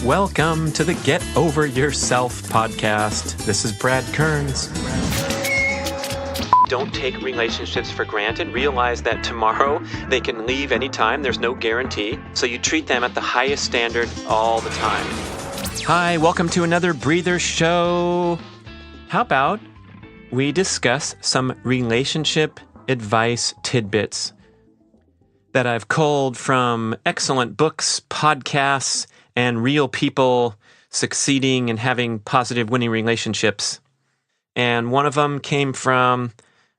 Welcome to the Get Over Yourself podcast. This is Brad Kearns. Don't take relationships for granted. Realize that tomorrow they can leave anytime. There's no guarantee. So you treat them at the highest standard all the time. Hi, welcome to another Breather Show. How about we discuss some relationship advice tidbits that I've culled from excellent books, podcasts, and real people succeeding and having positive winning relationships. And one of them came from,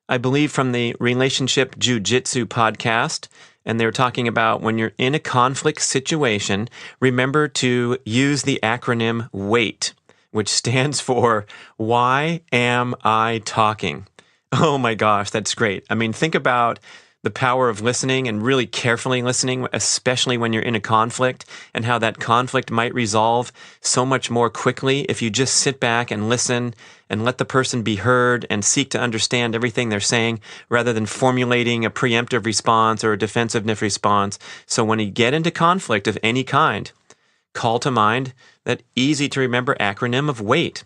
I believe, from the Relationship Jiu-Jitsu podcast. And they were talking about when you're in a conflict situation, remember to use the acronym WAIT, which stands for Why Am I Talking? Oh my gosh, that's great. I mean, think about the power of listening and really carefully listening, especially when you're in a conflict, and how that conflict might resolve so much more quickly if you just sit back and listen and let the person be heard and seek to understand everything they're saying rather than formulating a preemptive response or a defensiveness response. So when you get into conflict of any kind, call to mind that easy to remember acronym of WAIT.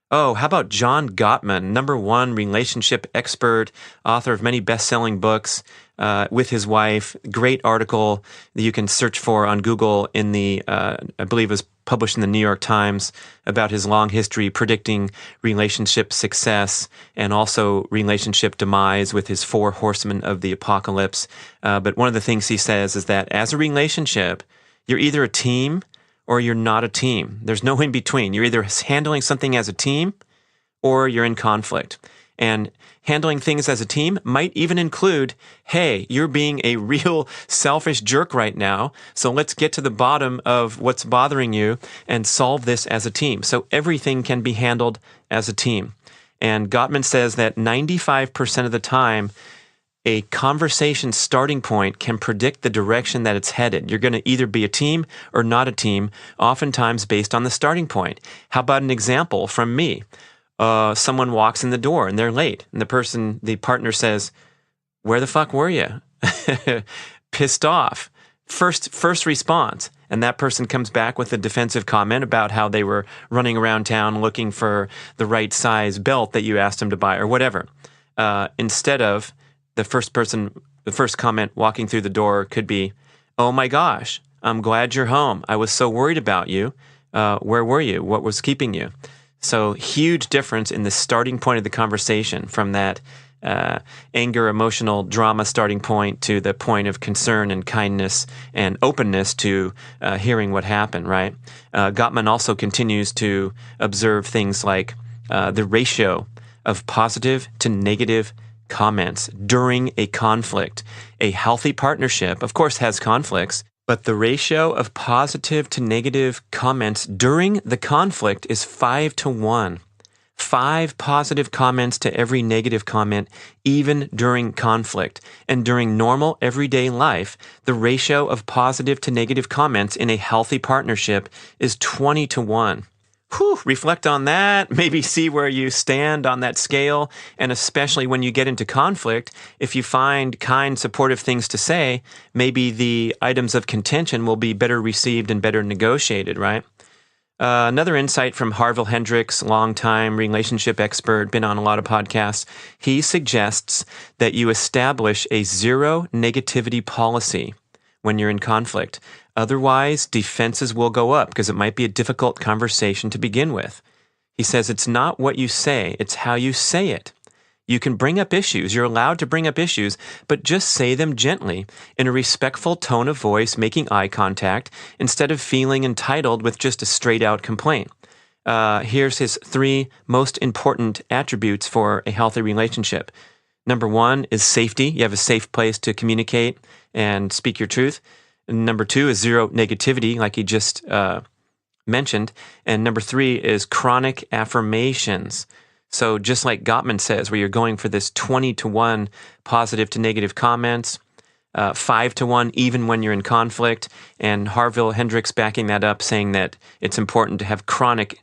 Oh, how about John Gottman, #1 relationship expert, author of many best-selling books with his wife. Great article that you can search for on Google in the, I believe it was published in the New York Times, about his long history predicting relationship success and also relationship demise with his 4 horsemen of the apocalypse. But one of the things he says is that as a relationship, you're either a team or you're not a team. There's no in between. You're either handling something as a team or you're in conflict. And handling things as a team might even include, hey, you're being a real selfish jerk right now, so let's get to the bottom of what's bothering you and solve this as a team. So everything can be handled as a team. And Gottman says that 95% of the time, a conversation starting point can predict the direction that it's headed. You're going to either be a team or not a team, oftentimes based on the starting point. How about an example from me? Someone walks in the door and they're late, and the partner says, "Where the fuck were you?" Pissed off. First response. And that person comes back with a defensive comment about how they were running around town looking for the right size belt that you asked them to buy or whatever. Instead of the first comment walking through the door could be, "Oh my gosh, I'm glad you're home. I was so worried about you. Where were you? What was keeping you?" So huge difference in the starting point of the conversation from that anger, emotional drama starting point to the point of concern and kindness and openness to hearing what happened, right? Gottman also continues to observe things like the ratio of positive to negative comments during a conflict. A healthy partnership, of course, has conflicts, but the ratio of positive to negative comments during the conflict is 5-to-1. 5 positive comments to every negative comment, even during conflict. And during normal everyday life, the ratio of positive to negative comments in a healthy partnership is 20-to-1. Whew, reflect on that, maybe see where you stand on that scale, and especially when you get into conflict, if you find kind, supportive things to say, maybe the items of contention will be better received and better negotiated, right? Another insight from Harville Hendricks, longtime relationship expert, been on a lot of podcasts. He suggests that you establish a zero negativity policy when you're in conflict. Otherwise, defenses will go up because it might be a difficult conversation to begin with. He says it's not what you say, it's how you say it. You can bring up issues, you're allowed to bring up issues, but just say them gently, in a respectful tone of voice, making eye contact, instead of feeling entitled with just a straight-out complaint. Here's his 3 most important attributes for a healthy relationship. #1 is safety. You have a safe place to communicate and speak your truth. #2 is zero negativity, like he just mentioned. And #3 is chronic affirmations. So just like Gottman says, where you're going for this 20-to-1 positive to negative comments, 5-to-1 even when you're in conflict, and Harville Hendricks backing that up, saying that it's important to have chronic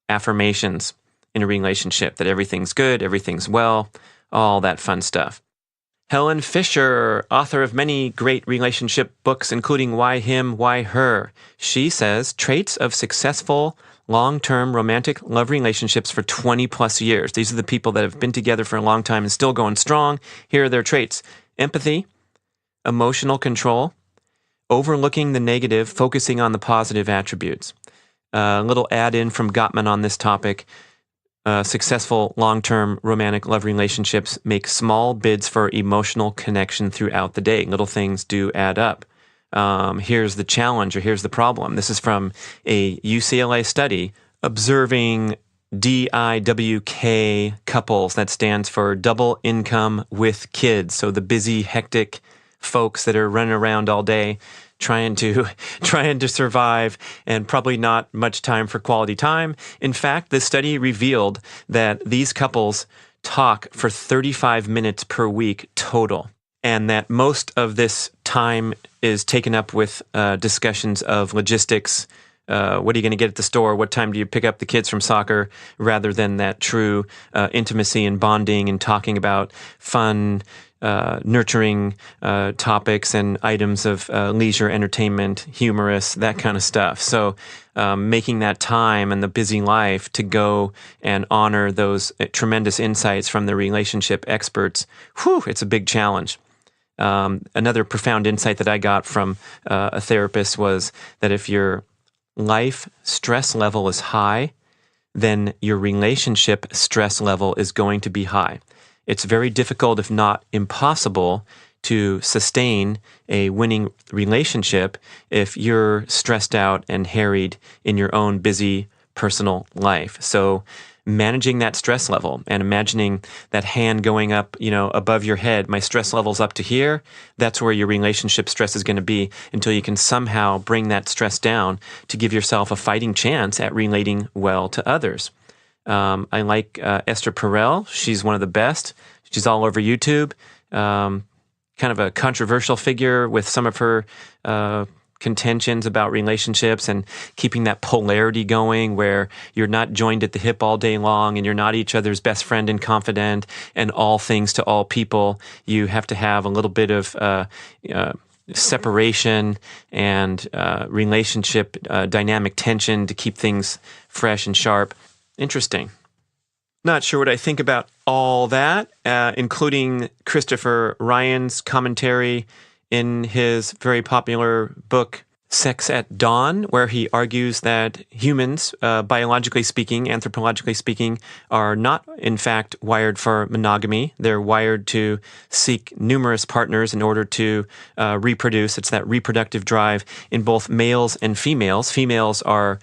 affirmations in a relationship, that everything's good, everything's well, all that fun stuff. Helen Fisher, author of many great relationship books, including Why Him, Why Her. She says traits of successful long-term romantic love relationships for 20 plus years. These are the people that have been together for a long time and still going strong. Here are their traits: empathy, emotional control, overlooking the negative, focusing on the positive attributes. A little add-in from Gottman on this topic. Successful long-term romantic love relationships make small bids for emotional connection throughout the day. Little things do add up. Here's the challenge, or here's the problem. This is from a UCLA study observing DIWK couples. That stands for double income with kids. So the busy, hectic folks that are running around all day trying to survive, and probably not much time for quality time. In fact, the study revealed that these couples talk for 35 minutes per week total, and that most of this time is taken up with discussions of logistics. What are you going to get at the store? What time do you pick up the kids from soccer? Rather than that true intimacy and bonding and talking about fun, nurturing topics and items of leisure, entertainment, humorous, that kind of stuff. So making that time and the busy life to go and honor those tremendous insights from the relationship experts, it's a big challenge. Another profound insight that I got from a therapist was that if your life stress level is high, then your relationship stress level is going to be high. It's very difficult, if not impossible, to sustain a winning relationship if you're stressed out and harried in your own busy personal life. So managing that stress level and imagining that hand going up, above your head, my stress level's up to here, that's where your relationship stress is going to be, until you can somehow bring that stress down to give yourself a fighting chance at relating well to others. I like Esther Perel. She's one of the best. She's all over YouTube. Kind of a controversial figure with some of her contentions about relationships and keeping that polarity going, where you're not joined at the hip all day long and you're not each other's best friend and confidant and all things to all people. You have to have a little bit of separation and relationship dynamic tension to keep things fresh and sharp. Interesting. Not sure what I think about all that, including Christopher Ryan's commentary in his very popular book, Sex at Dawn, where he argues that humans, biologically speaking, anthropologically speaking, are not, in fact, wired for monogamy. They're wired to seek numerous partners in order to reproduce. It's that reproductive drive in both males and females. Females are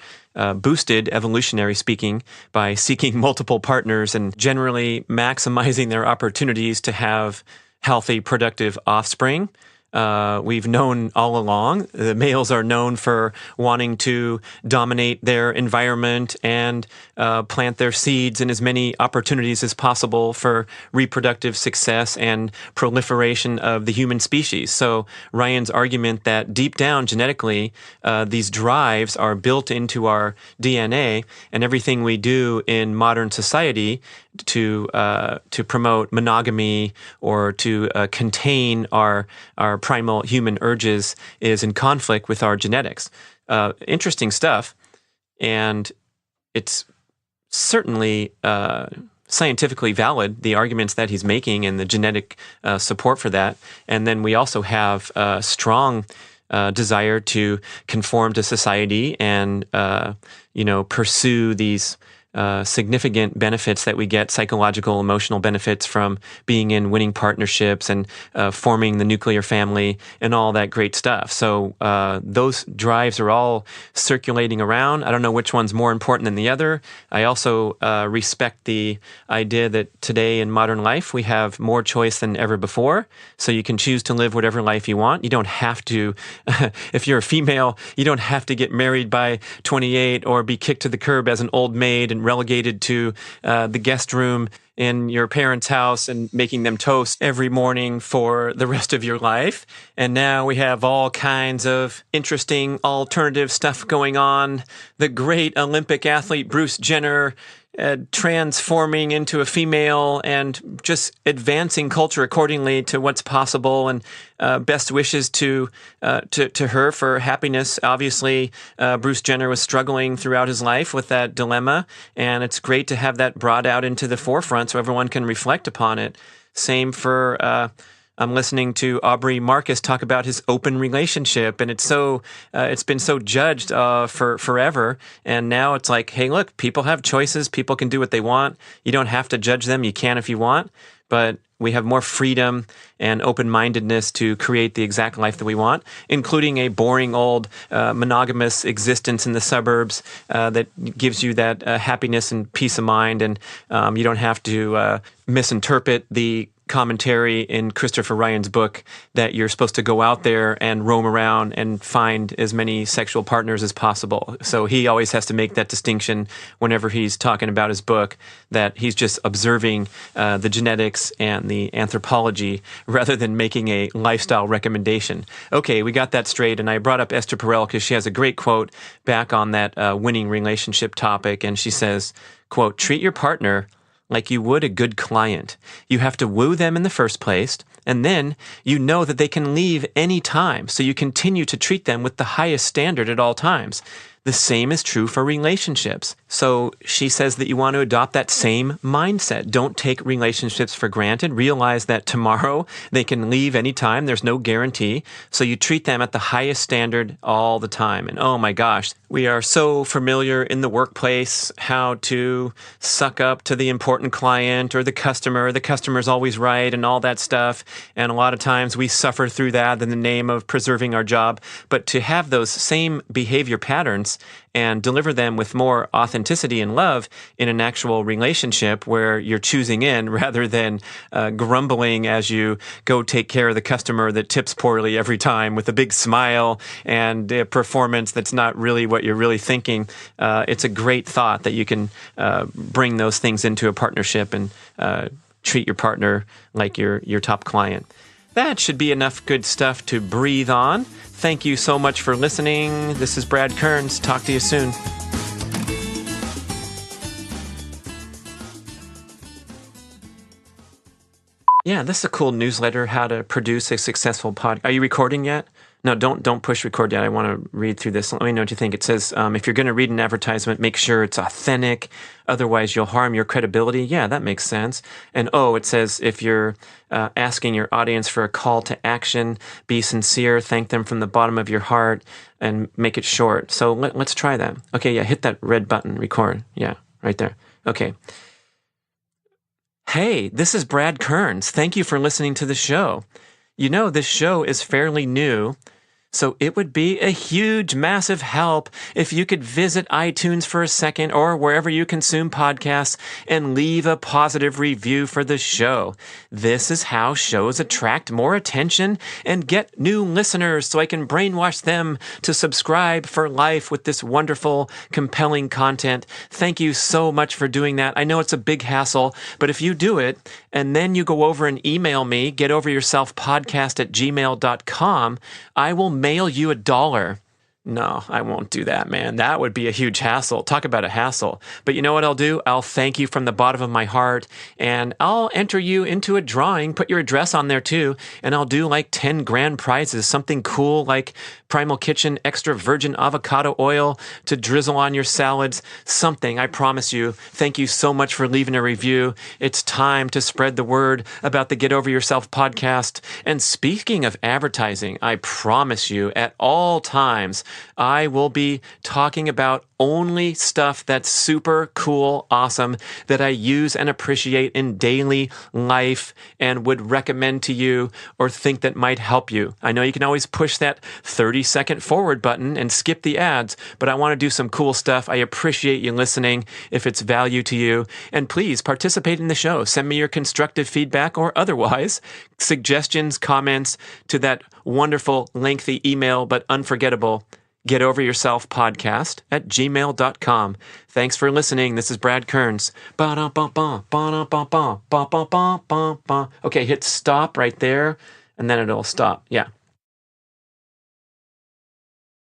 boosted, evolutionary speaking, by seeking multiple partners and generally maximizing their opportunities to have healthy, productive offspring. We've known all along, the males are known for wanting to dominate their environment and plant their seeds in as many opportunities as possible for reproductive success and proliferation of the human species. So Ryan's argument that deep down genetically, these drives are built into our DNA, and everything we do in modern society to promote monogamy or to contain our primal human urges is in conflict with our genetics. Interesting stuff, and it's certainly scientifically valid, the arguments that he's making and the genetic support for that. And then we also have a strong desire to conform to society and pursue these significant benefits that we get, psychological, emotional benefits from being in winning partnerships and forming the nuclear family and all that great stuff. So those drives are all circulating around. I don't know which one's more important than the other. I also respect the idea that today in modern life, we have more choice than ever before. So you can choose to live whatever life you want. You don't have to, if you're a female, you don't have to get married by 28 or be kicked to the curb as an old maid and relegated to the guest room in your parents' house and making them toast every morning for the rest of your life. And now we have all kinds of interesting alternative stuff going on. The great Olympic athlete Bruce Jenner transforming into a female and just advancing culture accordingly to what's possible, and best wishes to her for happiness. Obviously, Bruce Jenner was struggling throughout his life with that dilemma, and it's great to have that brought out into the forefront so everyone can reflect upon it. Same for I'm listening to Aubrey Marcus talk about his open relationship, and it's been so judged for forever. And now it's like, hey, look, people have choices. People can do what they want. You don't have to judge them. You can if you want, but we have more freedom and open-mindedness to create the exact life that we want, including a boring old monogamous existence in the suburbs that gives you that happiness and peace of mind, and you don't have to misinterpret the commentary in Christopher Ryan's book that you're supposed to go out there and roam around and find as many sexual partners as possible. So he always has to make that distinction whenever he's talking about his book, that he's just observing the genetics and the anthropology rather than making a lifestyle recommendation. Okay, we got that straight, and I brought up Esther Perel because she has a great quote back on that winning relationship topic, and she says, quote, "Treat your partner like you would a good client. You have to woo them in the first place, and then you know that they can leave any time, so you continue to treat them with the highest standard at all times. The same is true for relationships." So she says that you want to adopt that same mindset. Don't take relationships for granted. Realize that tomorrow they can leave anytime. There's no guarantee. So you treat them at the highest standard all the time. And oh my gosh, we are so familiar in the workplace how to suck up to the important client or the customer. The customer's always right and all that stuff. And a lot of times we suffer through that in the name of preserving our job. But to have those same behavior patterns and deliver them with more authenticity and love in an actual relationship where you're choosing in rather than grumbling as you go take care of the customer that tips poorly every time with a big smile and a performance that's not really what you're really thinking. It's a great thought that you can bring those things into a partnership and treat your partner like your top client. That should be enough good stuff to breathe on. Thank you so much for listening. This is Brad Kearns. Talk to you soon. Yeah, this is a cool newsletter, how to produce a successful podcast. Are you recording yet? No, don't push record yet. I want to read through this. Let me know what you think. It says, if you're going to read an advertisement, make sure it's authentic. Otherwise, you'll harm your credibility. Yeah, that makes sense. And it says, if you're asking your audience for a call to action, be sincere, thank them from the bottom of your heart, and make it short. So let's try that. Okay, yeah, hit that red button, record. Yeah, right there. Okay. Hey, this is Brad Kearns. Thank you for listening to the show. You know, this show is fairly new, so it would be a huge, massive help if you could visit iTunes for a second or wherever you consume podcasts and leave a positive review for the show. This is how shows attract more attention and get new listeners so I can brainwash them to subscribe for life with this wonderful, compelling content. Thank you so much for doing that. I know it's a big hassle, but if you do it and then you go over and email me, getoveryourselfpodcast@gmail.com, I will mail you $1. No, I won't do that, man. That would be a huge hassle. Talk about a hassle. But you know what I'll do? I'll thank you from the bottom of my heart, and I'll enter you into a drawing, put your address on there too, and I'll do like 10 grand prizes, something cool like Primal Kitchen extra virgin avocado oil to drizzle on your salads, something, I promise you. Thank you so much for leaving a review. It's time to spread the word about the Get Over Yourself podcast. And speaking of advertising, I promise you at all times, I will be talking about only stuff that's super cool, awesome, that I use and appreciate in daily life and would recommend to you or think that might help you. I know you can always push that 30-second forward button and skip the ads, but I want to do some cool stuff. I appreciate you listening if it's value to you. And please participate in the show. Send me your constructive feedback or otherwise, suggestions, comments to that wonderful, lengthy email, but unforgettable getoveryourselfpodcast@gmail.com. Thanks for listening. This is Brad Kearns. Okay, hit stop right there, and then it'll stop. Yeah.